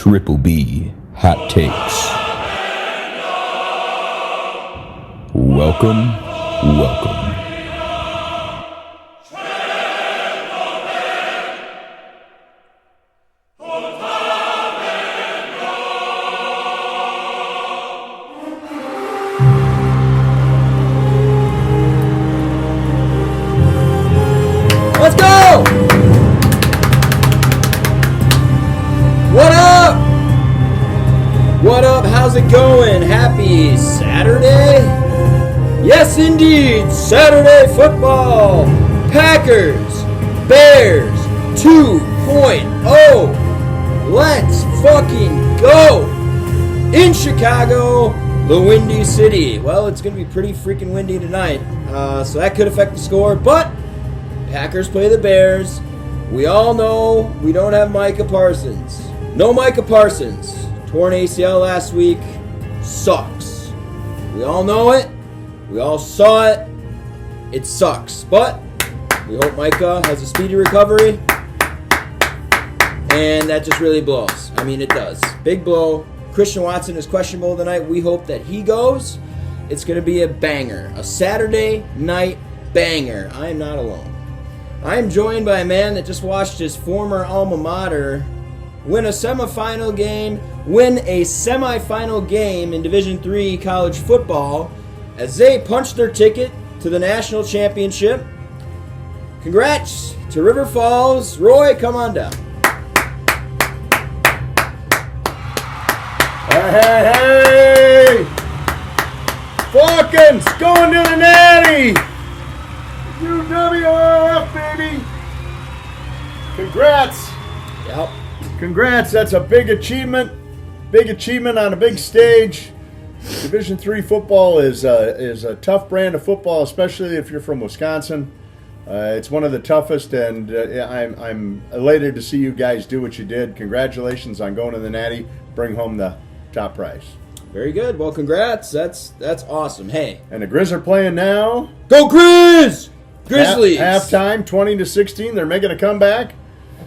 Triple B Hot Takes. Welcome. Let's go! What up? How's it going? Happy Saturday? Yes, indeed. Saturday football. Packers, Bears 2.0. Let's fucking go. In Chicago, the Windy City. Well, it's going to be pretty freaking windy tonight, so that could affect the score, but Packers play the Bears. We all know we don't have Micah Parsons. No Micah Parsons. Torn ACL last week. Sucks. We all know it. We all saw it. It sucks. But we hope Micah has a speedy recovery. And that just really blows. I mean, it does. Big blow. Christian Watson is questionable tonight. We hope that he goes. It's going to be a banger. A Saturday night banger. I am not alone. I am joined by a man that just watched his former alma mater win a semifinal game in Division III college football as they punched their ticket to the national championship. Congrats to River Falls. Roy, come on down. Hey! Falcons going to the Natty! UWF, baby! Congrats! Yep. Congrats, that's a big achievement. Big achievement on a big stage. Division III football is a tough brand of football, especially if you're from Wisconsin. It's one of the toughest, and I'm elated to see you guys do what you did. Congratulations on going to the Natty. Bring home the top prize. Very good. Well, congrats. That's awesome. Hey. And the Grizz are playing now. Go Grizz! Grizzlies! Halftime, 20-16. They're making a comeback.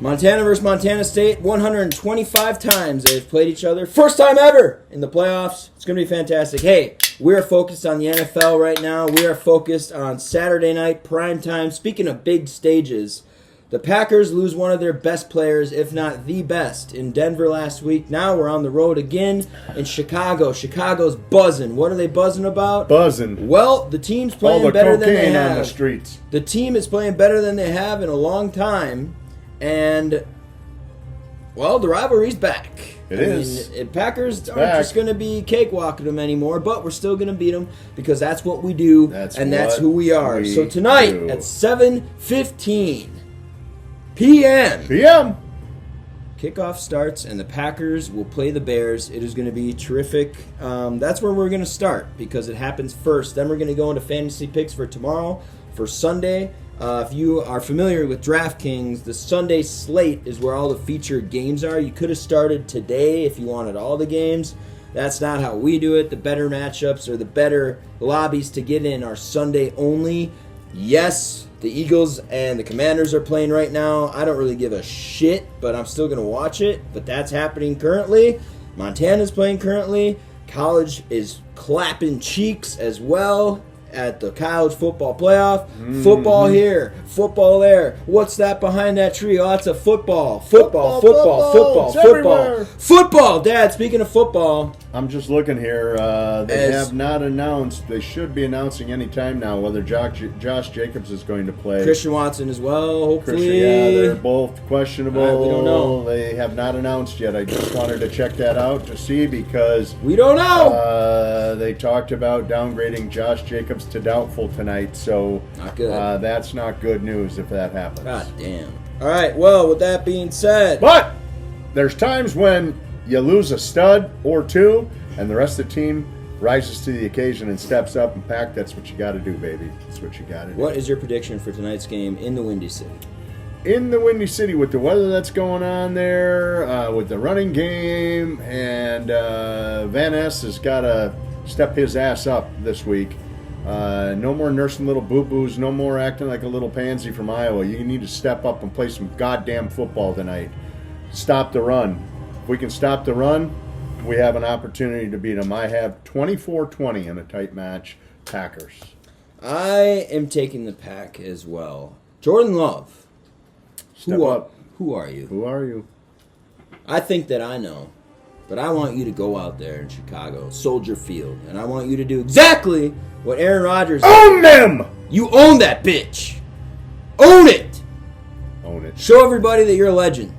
Montana versus Montana State, 125 times they've played each other. First time ever in the playoffs. It's going to be fantastic. Hey, we're focused on the NFL right now. We are focused on Saturday night prime time. Speaking of big stages, the Packers lose one of their best players, if not the best, in Denver last week. Now we're on the road again in Chicago. Chicago's buzzing. What are they buzzing about? Buzzing. Well, the team's playing better than they have. On the streets. The team is playing better than they have in a long time. And, well, the rivalry's back. It is. Packers aren't just going to be cakewalking them anymore, but we're still going to beat them because that's what we do, that's who we are. So tonight at 7:15 p.m. kickoff starts, and the Packers will play the Bears. It is going to be terrific. That's where we're going to start because it happens first. Then we're going to go into fantasy picks for tomorrow, for Sunday. If you are familiar with DraftKings, the Sunday slate is where all the featured games are. You could have started today if you wanted all the games. That's not how we do it. The better matchups or the better lobbies to get in are Sunday only. Yes, the Eagles and the Commanders are playing right now. I don't really give a shit, but I'm still going to watch it. But that's happening currently. Montana's playing currently. College is clapping cheeks as well at the college football playoff. Football here, football there. What's that behind that tree? Oh, that's a football. Football. Football, Dad, speaking of football. I'm just looking here. They have not announced. They should be announcing any time now whether Josh Jacobs is going to play. Christian Watson as well, hopefully. Yeah, they're both questionable. We don't know. They have not announced yet. I just wanted to check that out to see because we don't know. They talked about downgrading Josh Jacobs to doubtful tonight, so not good. That's not good news if that happens. God damn. All right, well, with that being said. But there's times when you lose a stud or two, and the rest of the team rises to the occasion and steps up and pack. That's what you got to do, baby. That's what you got to do. What is your prediction for tonight's game in the Windy City? In the Windy City, with the weather that's going on there, with the running game, and Van Ness has got to step his ass up this week. No more nursing little boo-boos. No more acting like a little pansy from Iowa. You need to step up and play some goddamn football tonight. Stop the run. If we can stop the run, we have an opportunity to beat them. I have 24-20 in a tight match. Packers. I am taking the Pack as well. Jordan Love. Step up. Who are you? Who are you? I think that I know. But I want you to go out there in Chicago, Soldier Field, and I want you to do exactly what Aaron Rodgers did. Own them! You own that bitch. Own it. Own it. Show everybody that you're a legend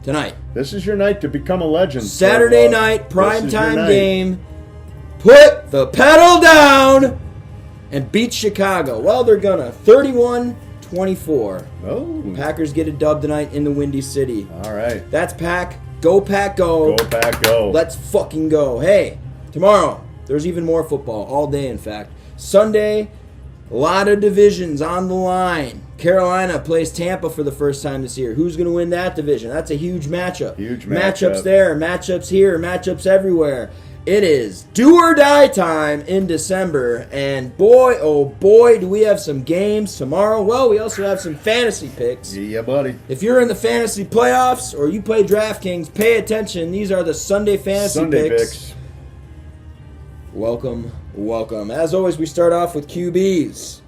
tonight. This is your night to become a legend. Saturday night, primetime night. game. Put the pedal down and beat Chicago. Well, they're gonna. 31-24. Oh. Packers get a dub tonight in the Windy City. All right. That's Pack. Go Pack, go. Go Pack, go. Let's fucking go. Hey, tomorrow, there's even more football. All day, in fact. Sunday, a lot of divisions on the line. Carolina plays Tampa for the first time this year. Who's going to win that division? That's a huge matchup. Huge matchup. Matchups there, matchups here, matchups everywhere. It is do or die time in December, and boy, oh boy, do we have some games tomorrow. Well, we also have some fantasy picks. Yeah, buddy. If you're in the fantasy playoffs or you play DraftKings, pay attention. These are the Sunday fantasy picks. Welcome, welcome. As always, we start off with QBs.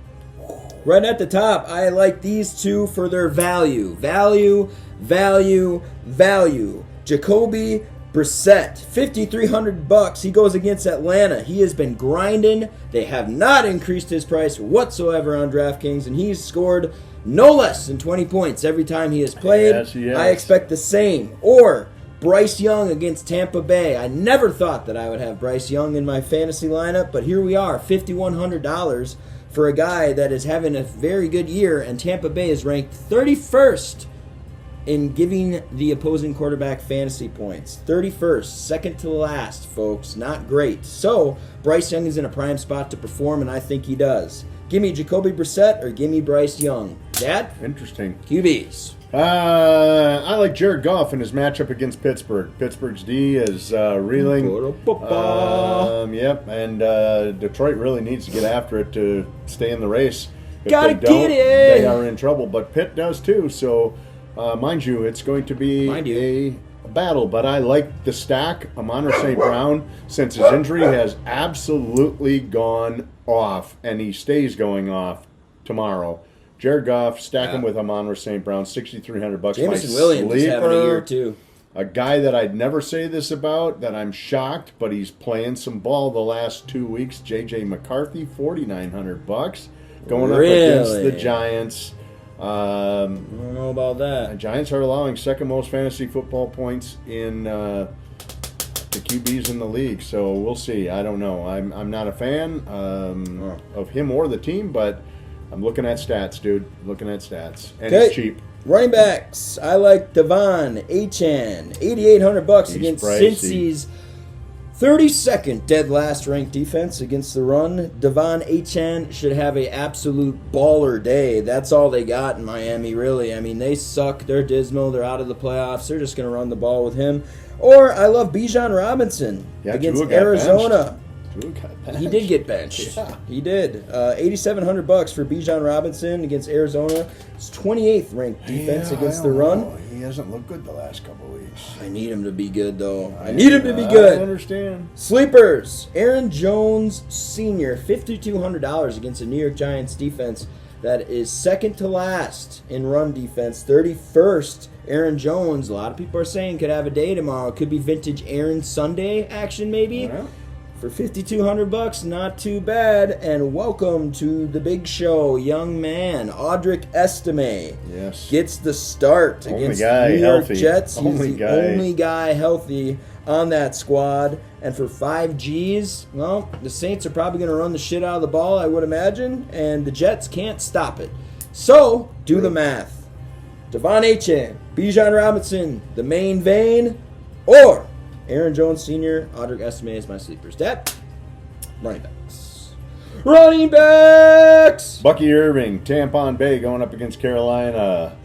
Right at the top, I like these two for their value. Value. Jacoby Brissett, $5,300. He goes against Atlanta. He has been grinding. They have not increased his price whatsoever on DraftKings, and he's scored no less than 20 points every time he has played. Yes, he has. I expect the same. Or Bryce Young against Tampa Bay. I never thought that I would have Bryce Young in my fantasy lineup, but here we are, $5,100 for a guy that is having a very good year, and Tampa Bay is ranked 31st in giving the opposing quarterback fantasy points. 31st, second to last, folks. Not great. So, Bryce Young is in a prime spot to perform, and I think he does. Give me Jacoby Brissett or give me Bryce Young. Dad? Interesting. QBs. I like Jared Goff in his matchup against Pittsburgh. Pittsburgh's D is reeling. Yep, and Detroit really needs to get after it to stay in the race. If Gotta they don't, get it! They are in trouble, but Pitt does too, so mind you, it's going to be a battle, but I like the stack. Amon-Ra St. Brown, since his injury has absolutely gone off, and he stays going off tomorrow. Jared Goff, stack him with Amon-Ra St. Brown, $6,300. Jameson Williams is having a year too. A guy that I'd never say this about, that I'm shocked, but he's playing some ball the last 2 weeks. J.J. McCarthy, $4,900, going up against the Giants. I don't know about that. The Giants are allowing second most fantasy football points in the QBs in the league, so we'll see. I don't know. I'm not a fan of him or the team, but I'm looking at stats, dude. Looking at stats, and it's cheap. Running backs. I like Devon Achane, $8,800 against pricey. Cincy's 32nd dead last ranked defense against the run. Devon Achane should have an absolute baller day. That's all they got in Miami, really. I mean, they suck. They're dismal. They're out of the playoffs. They're just going to run the ball with him. Or I love Bijan Robinson against Arizona. He did get benched. Yeah. He did. $8,700 for Bijan Robinson against Arizona. It's 28th ranked defense against the run. He hasn't looked good the last couple of weeks. I need him to be good, though. I need him to be good. I understand. Sleepers. Aaron Jones Sr., $5,200 against the New York Giants defense that is second to last in run defense. 31st. Aaron Jones, a lot of people are saying, could have a day tomorrow. Could be vintage Aaron Sunday action, maybe. Yeah. For $5,200, not too bad. And welcome to the big show, young man. Audric Estime gets the start against the New York Jets. He's the only guy healthy on that squad. And for 5 Gs, well, the Saints are probably going to run the shit out of the ball, I would imagine. And the Jets can't stop it. So, do the math. Devon Achane, Bijan Robinson, the main vein, or Aaron Jones Sr., Audric Estime is my sleepers. Dad, running backs. Running backs! Bucky Irving, Tampon Bay going up against Carolina.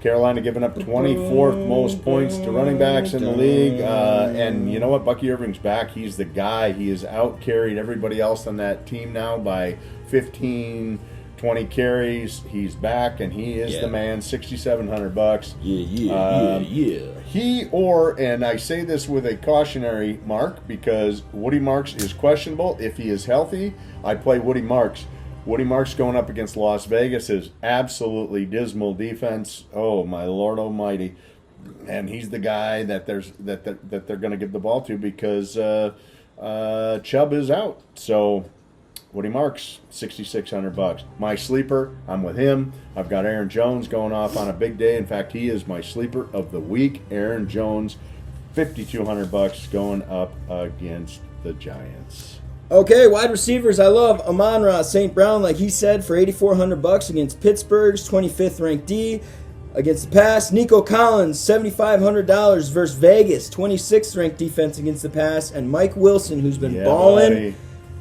Carolina giving up 24th most points to running backs in the league. And you know what? Bucky Irving's back. He's the guy. He has out-carried everybody else on that team now by 15 20 carries. He's back, and he is the man. $6,700. Yeah. And I say this with a cautionary mark because Woody Marks is questionable. If he is healthy, I play Woody Marks. Woody Marks going up against Las Vegas is absolutely dismal defense. Oh my Lord Almighty! And he's the guy that they're going to give the ball to because Chubb is out. So Woody Marks, $6,600. My sleeper, I'm with him. I've got Aaron Jones going off on a big day. In fact, he is my sleeper of the week. Aaron Jones, $5,200 going up against the Giants. Okay, wide receivers. I love Amon-Ra St. Brown, like he said, for $8,400 against Pittsburgh's 25th ranked D. Against the pass, Nico Collins, $7,500 versus Vegas, 26th ranked defense against the pass, and Mike Wilson, who's been balling.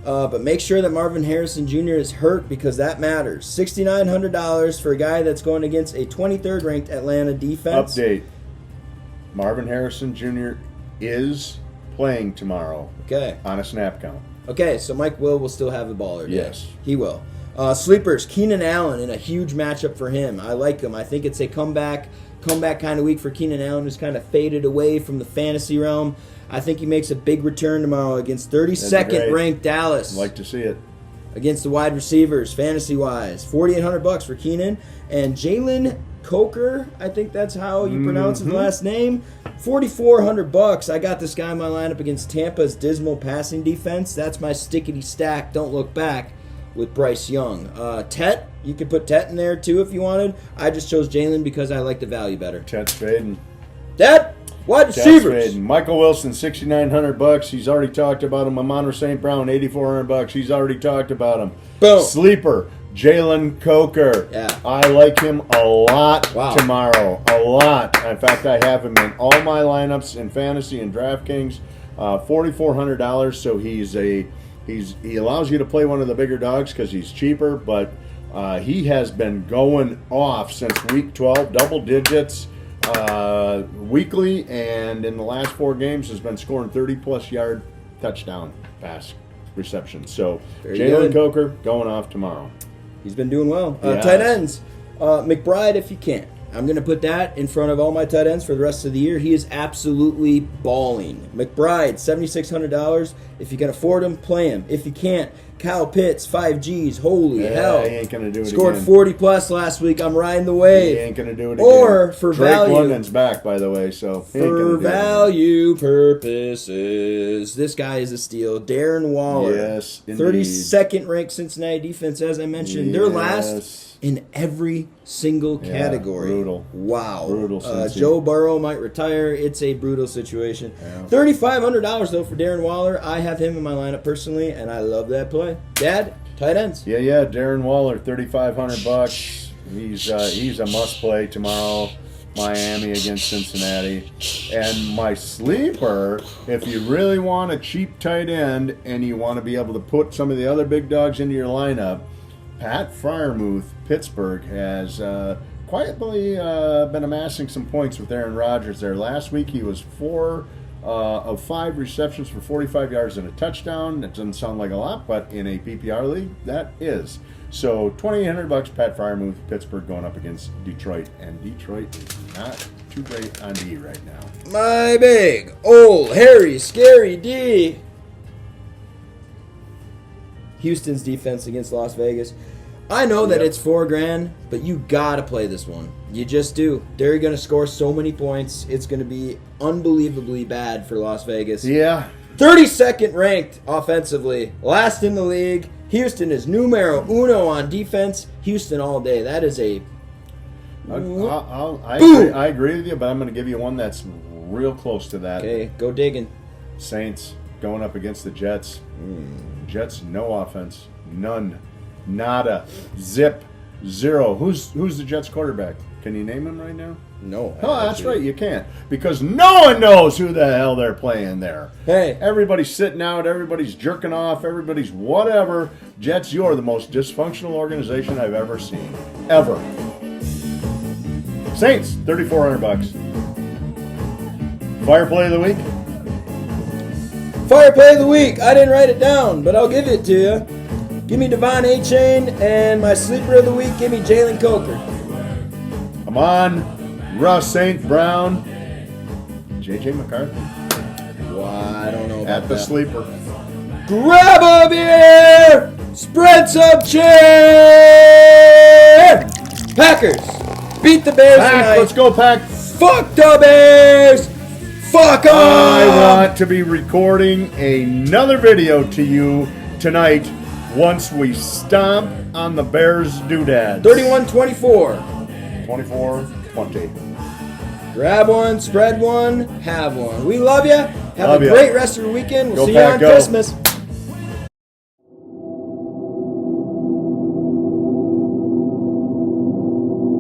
But make sure that Marvin Harrison Jr. is hurt because that matters. $6,900 for a guy that's going against a 23rd ranked Atlanta defense. Update. Marvin Harrison Jr. is playing tomorrow. Okay. On a snap count. Okay, so Mike will still have the ball. Yes. He will. Sleepers, Keenan Allen in a huge matchup for him. I like him. I think it's a comeback kind of week for Keenan Allen, who's kind of faded away from the fantasy realm. I think he makes a big return tomorrow against 32nd ranked Dallas. I'd like to see it. Against the wide receivers, fantasy-wise. $4,800 for Keenan. And Jalen Coker, I think that's how you pronounce his last name. $4,400. I got this guy in my lineup against Tampa's dismal passing defense. That's my stickety stack. Don't look back with Bryce Young. Tet, you could put Tet in there too if you wanted. I just chose Jalen because I like the value better. Tet's fading. Tet, wide receivers. Michael Wilson, $6,900. He's already talked about him. Amon-Ra St. Brown, $8,400. He's already talked about him. Boom. Sleeper, Jalen Coker. Yeah. I like him a lot tomorrow. A lot. In fact, I have him in all my lineups in fantasy and DraftKings. $4,400. So he allows you to play one of the bigger dogs because he's cheaper, but he has been going off since week 12, double digits weekly, and in the last 4 games has been scoring 30-plus yard touchdown pass reception. So Jalen Coker going off tomorrow. He's been doing well. Tight ends, McBride if you can. I'm going to put that in front of all my tight ends for the rest of the year. He is absolutely balling. McBride, $7,600. If you can afford him, play him. If you can't, Kyle Pitts, 5Gs. Holy hell. He ain't going to do it Scored again. 40-plus last week. I'm riding the wave. He ain't going to do it again. Or for Drake value. London's back, by the way, so for value purposes, this guy is a steal. Darren Waller. Yes, indeed. 32nd ranked Cincinnati defense, as I mentioned. They're last in every single category. Brutal. Wow. Brutal. Joe Burrow might retire. It's a brutal situation. Yeah. $3,500 though for Darren Waller. I have him in my lineup personally, and I love that play. Dad, tight ends. Yeah. Darren Waller, $3,500. He's a must play tomorrow. Miami against Cincinnati. And my sleeper, if you really want a cheap tight end and you want to be able to put some of the other big dogs into your lineup, Pat Freiermuth, Pittsburgh, has quietly been amassing some points with Aaron Rodgers there. Last week he was 4 of 5 receptions for 45 yards and a touchdown. That doesn't sound like a lot, but in a PPR league, that is. So $2,800, Pat Freiermuth, Pittsburgh going up against Detroit, and Detroit is not too great on D right now. My big, old, hairy, scary D. Houston's defense against Las Vegas. I know that it's $4,000, but you gotta play this one. You just do. They're gonna score so many points. It's gonna be unbelievably bad for Las Vegas. Yeah. 32nd ranked offensively, last in the league. Houston is numero uno on defense. Houston all day. That is a. I agree with you, but I'm going to give you one that's real close to that. Okay, go digging. Saints going up against the Jets. Jets, no offense, none, nada, zip, zero. Who's the Jets quarterback? Can you name him right now? No. Oh, that's right, you can't. Because no one knows who the hell they're playing there. Hey. Everybody's sitting out, everybody's jerking off, everybody's whatever. Jets, you are the most dysfunctional organization I've ever seen. Ever. Saints, $3,400. Fire play of the week? Fire play of the week. I didn't write it down, but I'll give it to you. give me Devon A-Chain, and my sleeper of the week, give me Jalen Coker. I'm on Russ St. Brown, J.J. McCarthy. Well, I don't know about At the that. sleeper. Grab a beer! Spread some cheer! Packers, beat the Bears Pack, tonight. let's go, Pack. Fuck the Bears! Fuck 'em! I want to be recording another video to you tonight once we stomp on the Bears doodads. 31-24. 24-20. Grab one, spread one, have one. We love you. Have Love a ya. great rest of your weekend. We'll Go see you Pack, on go. Christmas.